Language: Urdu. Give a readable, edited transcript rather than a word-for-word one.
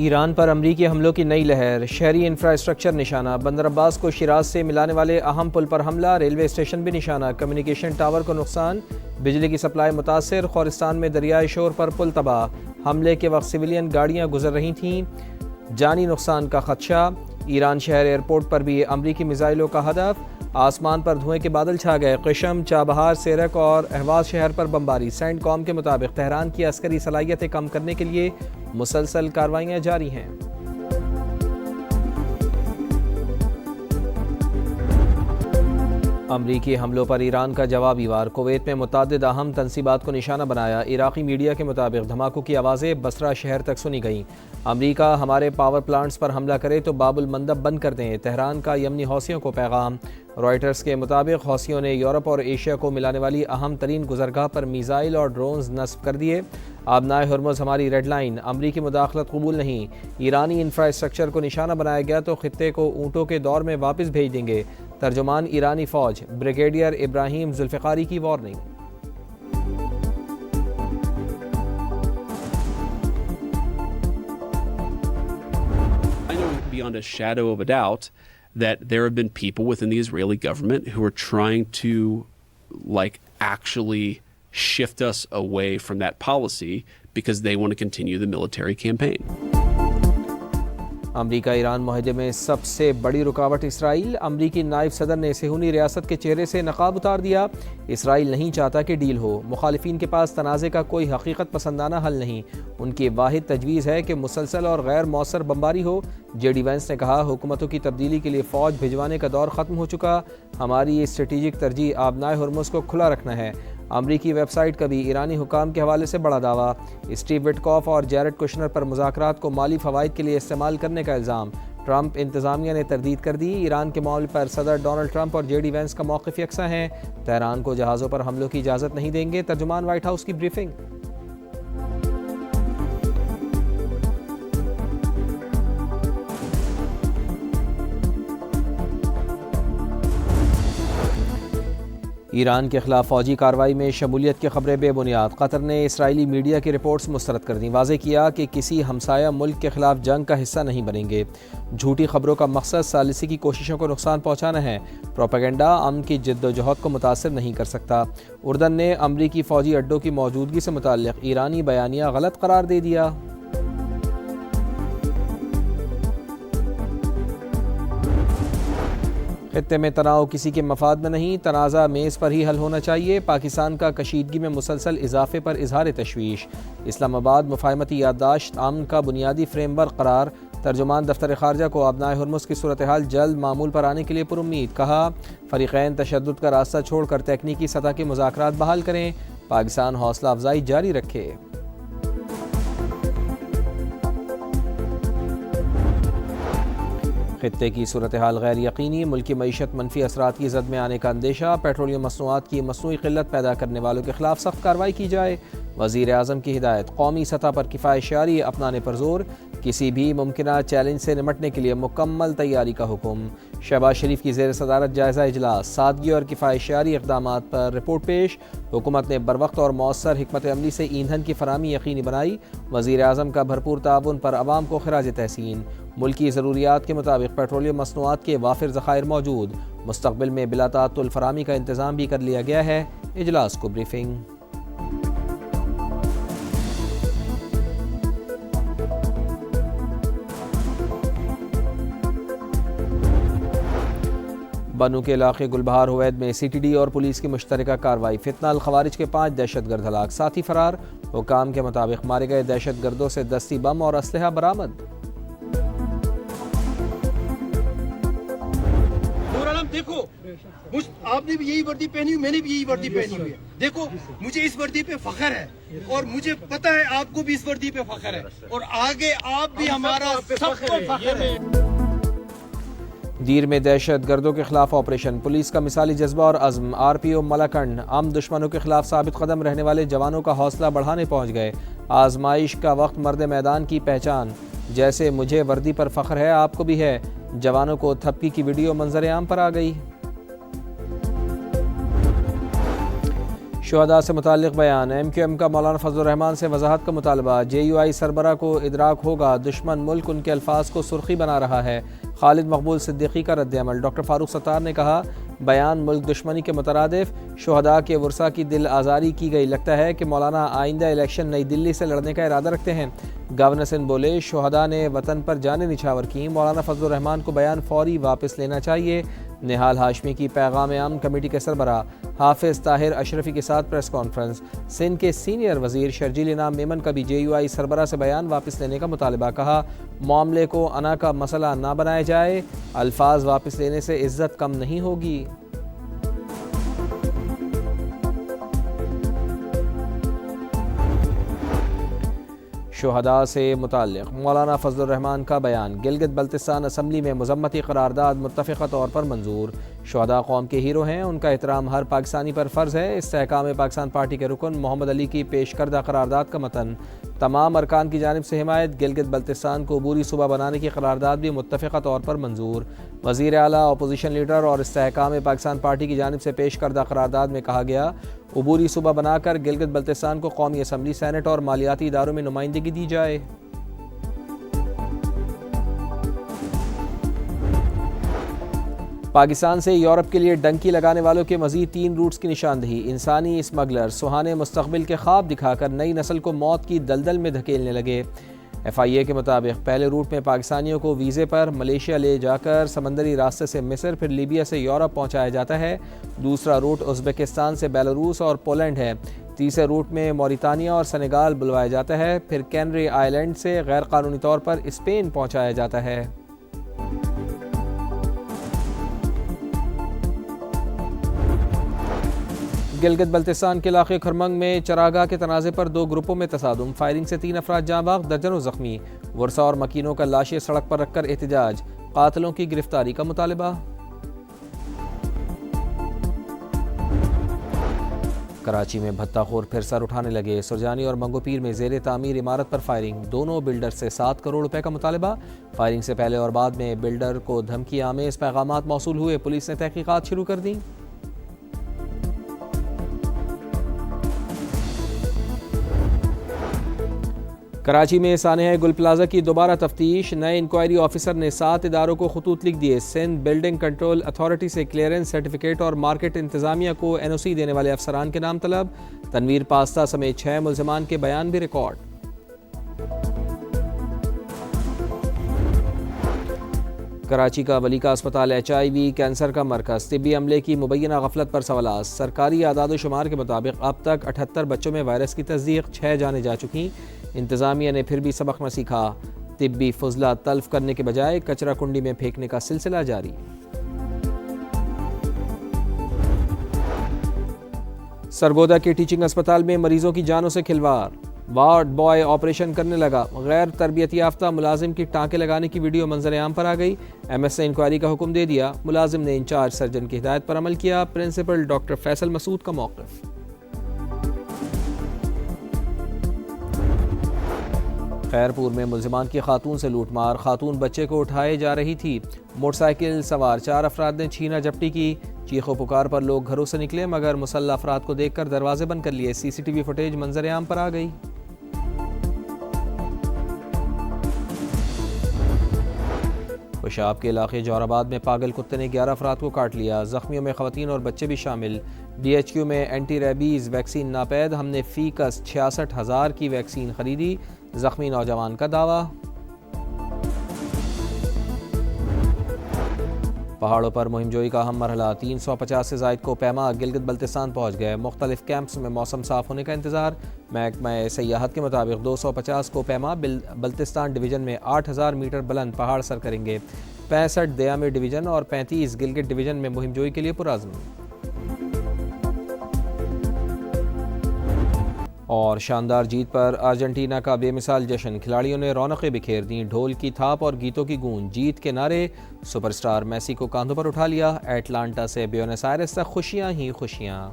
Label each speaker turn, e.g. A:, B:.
A: ایران پر امریکی حملوں کی نئی لہر، شہری انفراسٹرکچر نشانہ، بندر عباس کو شیراز سے ملانے والے اہم پل پر حملہ، ریلوے اسٹیشن بھی نشانہ، کمیونیکیشن ٹاور کو نقصان، بجلی کی سپلائی متاثر، خورستان میں دریائے شور پر پل تباہ، حملے کے وقت سویلین گاڑیاں گزر رہی تھیں، جانی نقصان کا خدشہ، ایران شہر ایئرپورٹ پر بھی امریکی میزائلوں کا ہدف، آسمان پر دھوئیں کے بادل چھا گئے، قشم، چابہار، سیرک اور اہواز شہر پر بمباری، سینٹ کام کے مطابق تہران کی عسکری صلاحیتیں کم کرنے کے لیے مسلسل کارروائیاں جاری ہیں۔ امریکی حملوں پر ایران کا جوابی وار، کویت میں متعدد اہم تنصیبات کو نشانہ بنایا، عراقی میڈیا کے مطابق دھماکوں کی آوازیں بصرہ شہر تک سنی گئیں، امریکہ ہمارے پاور پلانٹس پر حملہ کرے تو باب المندب بند کر دیں، تہران کا یمنی حوثیوں کو پیغام، رائٹرز کے مطابق حوثیوں نے یورپ اور ایشیا کو ملانے والی اہم ترین گزرگاہ پر میزائل اور ڈرونز نصب کر دیے، آبنائے ہرمز ہماری ریڈ لائن، امریکی مداخلت قبول نہیں، ایرانی انفراسٹرکچر کو نشانہ بنایا گیا تو خطے کو اونٹوں کے دور میں واپس بھیج دیں گے، ترجمان ایرانی فوج بریگیڈیئر ابراہیم ذوالفقاری کی warning.
B: I know beyond a shadow of a doubt that there have been people within the Israeli government who are trying to actually shift us away from that policy because they want to continue the military campaign.
A: امریکہ ایران معاہدے میں سب سے بڑی رکاوٹ اسرائیل، امریکی نائب صدر نے صہیونی ریاست کے چہرے سے نقاب اتار دیا، اسرائیل نہیں چاہتا کہ ڈیل ہو، مخالفین کے پاس تنازع کا کوئی حقیقت پسندانہ حل نہیں، ان کی واحد تجویز ہے کہ مسلسل اور غیر مؤثر بمباری ہو، جے ڈی وینس نے کہا حکومتوں کی تبدیلی کے لیے فوج بھجوانے کا دور ختم ہو چکا، ہماری یہ اسٹریٹجک ترجیح آبنائے ہرمز کو کھلا رکھنا ہے، امریکی ویب سائٹ کا بھی ایرانی حکام کے حوالے سے بڑا دعویٰ، اسٹیو وٹکاف اور جیرڈ کشنر پر مذاکرات کو مالی فوائد کے لیے استعمال کرنے کا الزام، ٹرمپ انتظامیہ نے تردید کر دی، ایران کے معاملے پر صدر ڈونلڈ ٹرمپ اور جے ڈی وینس کا موقف یکساں ہے، تہران کو جہازوں پر حملوں کی اجازت نہیں دیں گے، ترجمان وائٹ ہاؤس کی بریفنگ۔ ایران کے خلاف فوجی کارروائی میں شمولیت کی خبریں بے بنیاد، قطر نے اسرائیلی میڈیا کی رپورٹس مسترد کر دیں، واضح کیا کہ کسی ہمسایہ ملک کے خلاف جنگ کا حصہ نہیں بنیں گے، جھوٹی خبروں کا مقصد ثالثی کی کوششوں کو نقصان پہنچانا ہے، پروپیگنڈا امن کی جد و جہد کو متاثر نہیں کر سکتا، اردن نے امریکی فوجی اڈوں کی موجودگی سے متعلق ایرانی بیانیہ غلط قرار دے دیا۔ خطے میں تناؤ کسی کے مفاد میں نہیں، تنازع میز پر ہی حل ہونا چاہیے، پاکستان کا کشیدگی میں مسلسل اضافے پر اظہار تشویش، اسلام آباد مفاہمتی یادداشت امن کا بنیادی فریم ورک قرار، ترجمان دفتر خارجہ کو آبنائے ہرمز کی صورتحال جلد معمول پر آنے کے لیے پرامید، کہا فریقین تشدد کا راستہ چھوڑ کر تکنیکی سطح کے مذاکرات بحال کریں، پاکستان حوصلہ افزائی جاری رکھے۔ خطے کی صورتحال غیر یقینی، ملکی معیشت منفی اثرات کی زد میں آنے کا اندیشہ، پیٹرولیم مصنوعات کی مصنوعی قلت پیدا کرنے والوں کے خلاف سخت کارروائی کی جائے، وزیر اعظم کی ہدایت، قومی سطح پر کفایت شعاری اپنانے پر زور، کسی بھی ممکنہ چیلنج سے نمٹنے کے لیے مکمل تیاری کا حکم، شہباز شریف کی زیر صدارت جائزہ اجلاس، سادگی اور کفایت شعاری اقدامات پر رپورٹ پیش، حکومت نے بروقت اور مؤثر حکمت عملی سے ایندھن کی فراہمی یقینی بنائی، وزیر اعظم کا بھرپور تعاون پر عوام کو خراج تحسین، ملکی ضروریات کے مطابق پیٹرولیم مصنوعات کے وافر ذخائر موجود، مستقبل میں بلا تعطل فراہمی کا انتظام بھی کر لیا گیا ہے، اجلاس کو بریفنگ۔ بنو کے علاقے گلبہار ہوید میں سی ٹی ڈی اور پولیس کی مشترکہ کارروائی، فتنہ الخوارج کے 5 دہشت گرد ہلاک، ساتھی فرار، حکام کے مطابق مارے گئے دہشت گردوں سے دستی بم اور اسلحہ برآمد۔
C: دیکھو آپ نے بھی یہی وردی پہنی ہوئی، میں نے بھی یہی وردی پہنی ہوئی ہے، دیکھو مجھے اس وردی پہ فخر ہے اور مجھے پتہ ہے آپ کو بھی اس وردی پہ فخر ہے اور آگے آپ بھی ہمارا سب کو فخر ہے۔
A: دیر میں دہشت گردوں کے خلاف آپریشن، پولیس کا مثالی جذبہ اور عزم، آر پی او ملاکنڈ، عام دشمنوں کے خلاف ثابت قدم رہنے والے جوانوں کا حوصلہ بڑھانے پہنچ گئے، آزمائش کا وقت مرد میدان کی پہچان، جیسے مجھے وردی پر فخر ہے آپ کو بھی ہے، جوانوں کو تھپکی کی ویڈیو منظر عام پر آ گئی۔ شہداء سے متعلق بیان، ایم کیو ایم کا مولانا فضل الرحمان سے وضاحت کا مطالبہ، جے یو آئی سربراہ کو ادراک ہوگا دشمن ملک ان کے الفاظ کو سرخی بنا رہا ہے، خالد مقبول صدیقی کا رد عمل۔ ڈاکٹر فاروق ستار نے کہا بیان ملک دشمنی کے مترادف، شہداء کے ورثاء کی دل آزاری کی گئی، لگتا ہے کہ مولانا آئندہ الیکشن نئی دلی سے لڑنے کا ارادہ رکھتے ہیں۔ گورنر سندھ بولے شہداء نے وطن پر جانیں نچھاور کی، مولانا فضل الرحمان کو بیان فوری واپس لینا چاہیے۔ نہال ہاشمی کی پیغام عام کمیٹی کے سربراہ حافظ طاہر اشرفی کے ساتھ پریس کانفرنس۔ سندھ کے سینئر وزیر شرجیل انعام میمن کا بھی جے یو آئی سربراہ سے بیان واپس لینے کا مطالبہ، کہا معاملے کو انا کا مسئلہ نہ بنایا جائے، الفاظ واپس لینے سے عزت کم نہیں ہوگی۔ شہداء سے متعلق مولانا فضل الرحمان کا بیان، گلگت بلتستان اسمبلی میں مذمتی قرارداد متفقہ طور پر منظور۔ شہداء قوم کے ہیرو ہیں، ان کا احترام ہر پاکستانی پر فرض ہے۔ استحکام پاکستان پارٹی کے رکن محمد علی کی پیش کردہ قرارداد کا متن تمام ارکان کی جانب سے حمایت، گلگت بلتستان کو عبوری صوبہ بنانے کی قرارداد بھی متفقہ طور پر منظور۔ وزیر اعلیٰ، اپوزیشن لیڈر اور استحکام پاکستان پارٹی کی جانب سے پیش کردہ قرارداد میں کہا گیا عبوری صوبہ بنا کر گلگت بلتستان کو قومی اسمبلی، سینٹ اور مالیاتی اداروں میں نمائندگی دی جائے۔ پاکستان سے یورپ کے لیے ڈنکی لگانے والوں کے مزید 3 روٹس کی نشاندہی، انسانی اسمگلر سہانے مستقبل کے خواب دکھا کر نئی نسل کو موت کی دلدل میں دھکیلنے لگے۔ ایف آئی اے کے مطابق پہلے روٹ میں پاکستانیوں کو ویزے پر ملیشیا لے جا کر سمندری راستے سے مصر، پھر لیبیا سے یورپ پہنچایا جاتا ہے۔ دوسرا روٹ ازبکستان سے بیلاروس اور پولینڈ ہے۔ تیسرے روٹ میں موریتانیہ اور سنیگال بلوایا جاتا ہے، پھر کینری آئی لینڈ سے غیر قانونی طور پر اسپین پہنچایا جاتا ہے۔ گلگت بلتستان کے علاقے کھرمنگ میں چراگاہ کے تنازع پر 2 گروپوں میں تصادم، فائرنگ سے 3 افراد جاں بحق، درجنوں زخمی، ورثاء اور مکینوں کا لاشیں سڑک پر رکھ کر احتجاج، قاتلوں کی گرفتاری کا مطالبہ۔ کراچی میں بھتہ خور پھر سر اٹھانے لگے، سرجانی اور منگو پیر میں زیر تعمیر عمارت پر فائرنگ، دونوں بلڈر سے 7 کروڑ روپے کا مطالبہ۔ فائرنگ سے پہلے اور بعد میں بلڈر کو دھمکی آمیز پیغامات موصول ہوئے، پولیس نے تحقیقات شروع کر دیں۔ کراچی میں سانحہ گل پلازہ کی دوبارہ تفتیش، نئے انکوائری آفیسر نے 7 اداروں کو خطوط لکھ دیے، سندھ بلڈنگ کنٹرول اتھارٹی سے کلیئرنس سرٹیفکیٹ اور مارکیٹ انتظامیہ کو این او سی دینے والے افسران کے نام طلب، تنویر پاستہ سمیت 6 ملزمان کے بیان بھی ریکارڈ۔ کراچی کا ولی کا اسپتال ایچ آئی وی کینسر کا مرکز، طبی عملے کی مبینہ غفلت پر سوالات۔ سرکاری اعداد و شمار کے مطابق اب تک 78 بچوں میں وائرس کی تصدیق، 6 جانیں جا چکیں۔ انتظامیہ نے پھر بھی سبق نہ سیکھا، طبی فضلہ تلف کرنے کے بجائے کچرا کنڈی میں پھینکنے کا سلسلہ جاری۔ سرگودا کے ٹیچنگ اسپتال میں مریضوں کی جانوں سے کھلواڑ، وارڈ بوائے آپریشن کرنے لگا، غیر تربیت یافتہ ملازم کی ٹانکے لگانے کی ویڈیو منظر عام پر آ گئی۔ ایم ایس نے انکوائری کا حکم دے دیا، ملازم نے انچارج سرجن کی ہدایت پر عمل کیا۔ پرنسپل ڈاکٹر فیصل مسعود کا موقف۔ خیرپور میں ملزمان کی خاتون سے لوٹ مار، خاتون بچے کو اٹھائے جا رہی تھی، موٹر سائیکل سوار 4 افراد نے چھینا جپٹی کی، چیخ و پکار پر لوگ گھروں سے نکلے مگر مسلح افراد کو دیکھ کر دروازے بند کر لیے۔ سی سی ٹی وی فوٹیج منظر عام پر آ گئی۔ خوشاب کے علاقے جوہر آباد میں پاگل کتے نے 11 افراد کو کاٹ لیا، زخمیوں میں خواتین اور بچے بھی شامل۔ ڈی ایچ کیو میں اینٹی ریبیز ویکسین ناپید، ہم نے فی کس 66,000 کی ویکسین خریدی، زخمی نوجوان کا دعویٰ۔ پہاڑوں پر مہم جوئی کا اہم مرحلہ، 350 سے زائد کو پیما گلگت بلتستان پہنچ گئے، مختلف کیمپس میں موسم صاف ہونے کا انتظار۔ محکمہ سیاحت کے مطابق 250 کو پیما بلتستان ڈویژن میں 8,000 میٹر بلند پہاڑ سر کریں گے، 65 دیامی ڈویژن اور 35 گلگت ڈویژن میں مہم جوئی کے لیے پرعزم۔ اور شاندار جیت پر ارجنٹینا کا بے مثال جشن، کھلاڑیوں نے رونقیں بکھیر دیں، ڈھول کی تھاپ اور گیتوں کی گونج، جیت کے نعرے، سپر سٹار میسی کو کاندھوں پر اٹھا لیا، ایٹلانٹا سے بیونس آئرس تک خوشیاں ہی خوشیاں۔